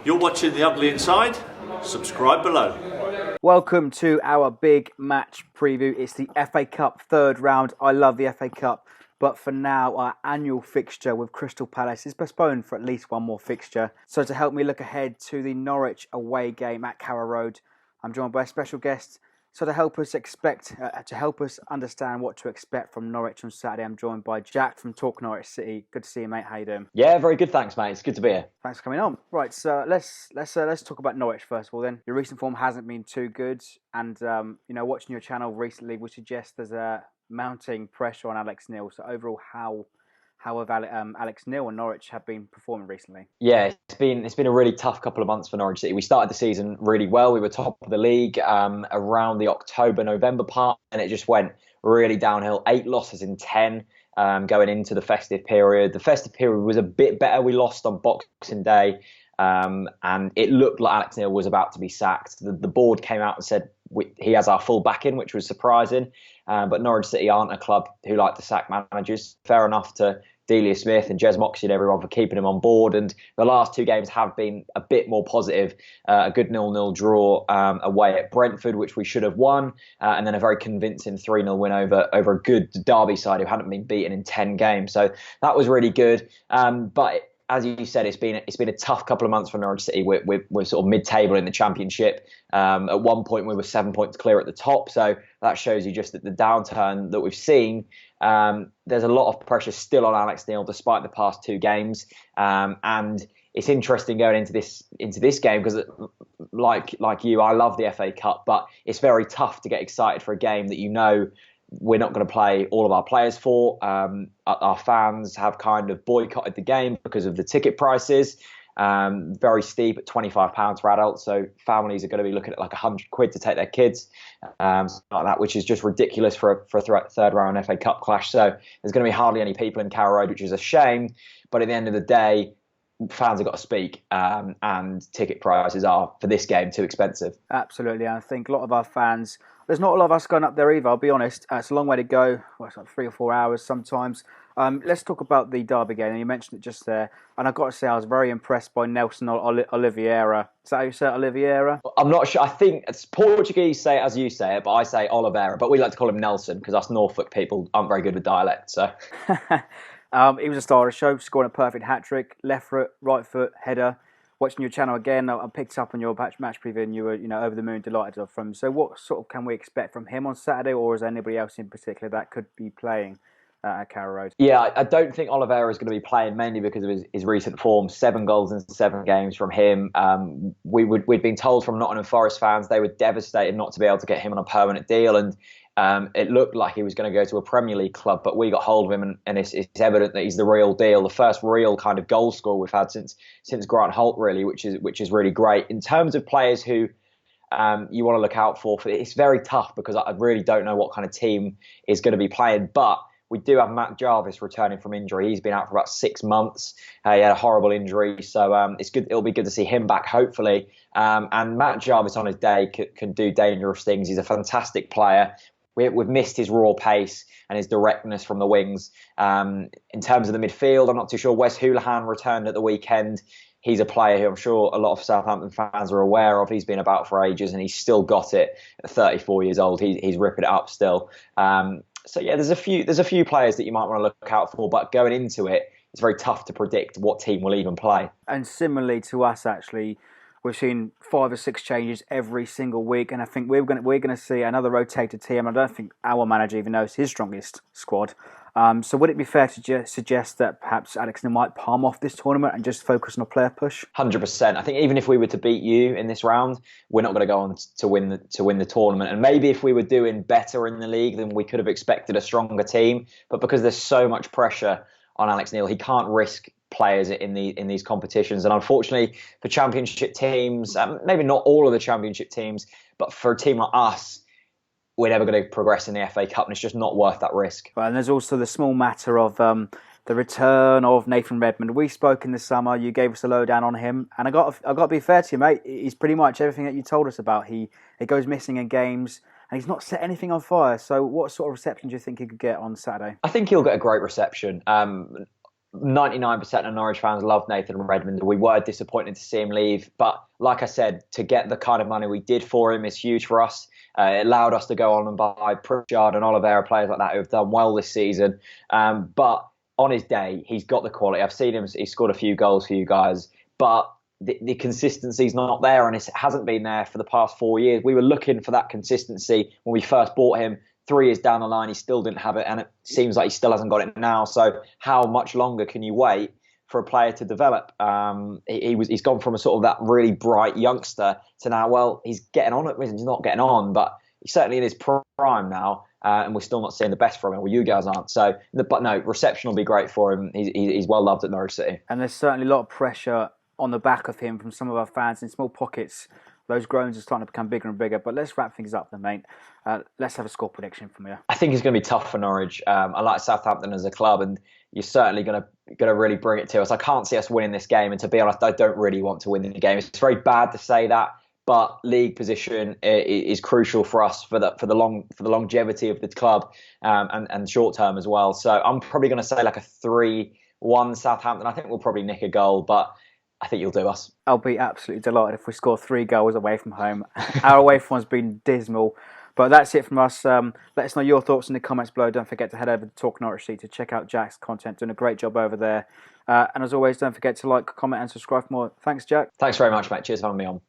You're watching The Ugly Inside. Subscribe below. Welcome to our big match preview. It's the FA Cup third round. I love the FA Cup, but for now our annual fixture with Crystal Palace is postponed for at least one more fixture. So to help me look ahead to the Norwich away game at Carrow Road, I'm joined by a special guest. So to help us understand what to expect from Norwich on Saturday, I'm joined by Jack from Talk Norwich City. Good to see you, mate. How you doing? Yeah, very good. Thanks, mate. It's good to be here. Thanks for coming on. Right, so let's talk about Norwich first of all. Then your recent form hasn't been too good, and watching your channel recently would suggest there's a mounting pressure on Alex Neil. So overall, how have Alex Neil and Norwich have been performing recently? Yeah, it's been a really tough couple of months for Norwich City. We started the season really well. We were top of the league around the October-November part, and it just went really downhill. 8 losses in 10 going into the festive period. The festive period was a bit better. We lost on Boxing Day, and it looked like Alex Neil was about to be sacked. The board came out and said he has our full backing, which was surprising. But Norwich City aren't a club who like to sack managers. Fair enough to Delia Smith and Jez Moxey and everyone for keeping him on board. And the last 2 games have been a bit more positive. A good 0-0 draw away at Brentford, which we should have won. And then a very convincing 3-0 win over a good Derby side who hadn't been beaten in 10 games. So that was really good. But as you said, it's been a tough couple of months for Norwich City. We're sort of mid-table in the Championship. At one point, we were 7 points clear at the top. So that shows you just that the downturn that we've seen. There's a lot of pressure still on Alex Neil despite the past 2 games. And it's interesting going into this game because, like you, I love the FA Cup, but it's very tough to get excited for a game that we're not going to play all of our players for. Our fans have kind of boycotted the game because of the ticket prices. Very steep at £25 for adults. So families are going to be looking at like £100 to take their kids, like that, which is just ridiculous for a third round FA Cup clash. So there's going to be hardly any people in Carrow Road, which is a shame. But at the end of the day, fans have got to speak, and ticket prices are, for this game, too expensive. Absolutely. I think a lot of our fans, there's not a lot of us going up there either, I'll be honest. It's a long way to go. Well, it's like 3 or 4 hours sometimes. Let's talk about the Derby game. And you mentioned it just there. And I've got to say, I was very impressed by Nelson Oliveira. Is that how you say it, Oliveira? I'm not sure. I think it's Portuguese say it as you say it, but I say Oliveira. But we like to call him Nelson because us Norfolk people aren't very good with dialect. So he was a star of the show, scoring a perfect hat-trick, left foot, right foot, header. Watching your channel again, I picked up on your match preview and you were, over the moon delighted from him. So what sort of can we expect from him on Saturday, or is there anybody else in particular that could be playing at Carrow Road? Yeah, I don't think Oliveira is going to be playing, mainly because of his recent form. 7 goals in 7 games from him. We'd been told from Nottingham Forest fans they were devastated not to be able to get him on a permanent deal, and it looked like he was going to go to a Premier League club, but we got hold of him, and it's evident that he's the real deal. The first real kind of goal scorer we've had since Grant Holt, really, which is really great. In terms of players who you want to look out for, it's very tough because I really don't know what kind of team is going to be playing, but we do have Matt Jarvis returning from injury. He's been out for about 6 months. He had a horrible injury, so it's good. It'll be good to see him back, hopefully. And Matt Jarvis on his day can do dangerous things. He's a fantastic player. We've missed his raw pace and his directness from the wings. In terms of the midfield, I'm not too sure. Wes Hoolahan returned at the weekend. He's a player who I'm sure a lot of Southampton fans are aware of. He's been about for ages and he's still got it at 34 years old. He's ripping it up still. So yeah, there's a few players that you might want to look out for, but going into it, it's very tough to predict what team will even play. And similarly to us, actually, we've seen 5 or 6 changes every single week, and I think we're going to see another rotated team. I don't think our manager even knows his strongest squad. So would it be fair to suggest that perhaps Alex Neil might palm off this tournament and just focus on a player push? 100%. I think even if we were to beat you in this round, we're not going to go on to win the tournament. And maybe if we were doing better in the league, then we could have expected a stronger team. But because there's so much pressure on Alex Neil, he can't risk players in these competitions. And unfortunately for Championship teams, maybe not all of the Championship teams, but for a team like us, we're never going to progress in the FA Cup, and it's just not worth that risk. Well, and there's also the small matter of the return of Nathan Redmond. We spoke in the summer. You gave us a lowdown on him, and I got to be fair to you, mate. He's pretty much everything that you told us about. He goes missing in games, and he's not set anything on fire. So, what sort of reception do you think he could get on Saturday? I think he'll get a great reception. 99% of Norwich fans love Nathan Redmond. We were disappointed to see him leave. But like I said, to get the kind of money we did for him is huge for us. It allowed us to go on and buy Pritchard and Oliveira, players like that who have done well this season. But on his day, he's got the quality. I've seen him. He's scored a few goals for you guys. But the consistency's not there, and it hasn't been there for the past 4 years. We were looking for that consistency when we first bought him. 3 years down the line, he still didn't have it, and it seems like he still hasn't got it now. So how much longer can you wait for a player to develop? He's gone from a sort of that really bright youngster to now, well, he's getting on. He's not getting on, but he's certainly in his prime now, and we're still not seeing the best from him. Well, you guys aren't. So, but no, reception will be great for him. He's well loved at Norwich City. And there's certainly a lot of pressure on the back of him from some of our fans in small pockets. Those groans are starting to become bigger and bigger. But let's wrap things up then, mate. Let's have a score prediction from you. I think it's going to be tough for Norwich. I like Southampton as a club, and you're certainly going to really bring it to us. I can't see us winning this game, and to be honest, I don't really want to win the game. It's very bad to say that, but league position is crucial for us for the longevity of the club and short term as well. So I'm probably going to say like a 3-1 Southampton. I think we'll probably nick a goal, but I think you'll do us. I'll be absolutely delighted if we score 3 goals away from home. Our away form's been dismal. But that's it from us. Let us know your thoughts in the comments below. Don't forget to head over to Talk Norwich City to check out Jack's content. Doing a great job over there. And as always, don't forget to like, comment and subscribe for more. Thanks, Jack. Thanks very much, mate. Cheers for having me on.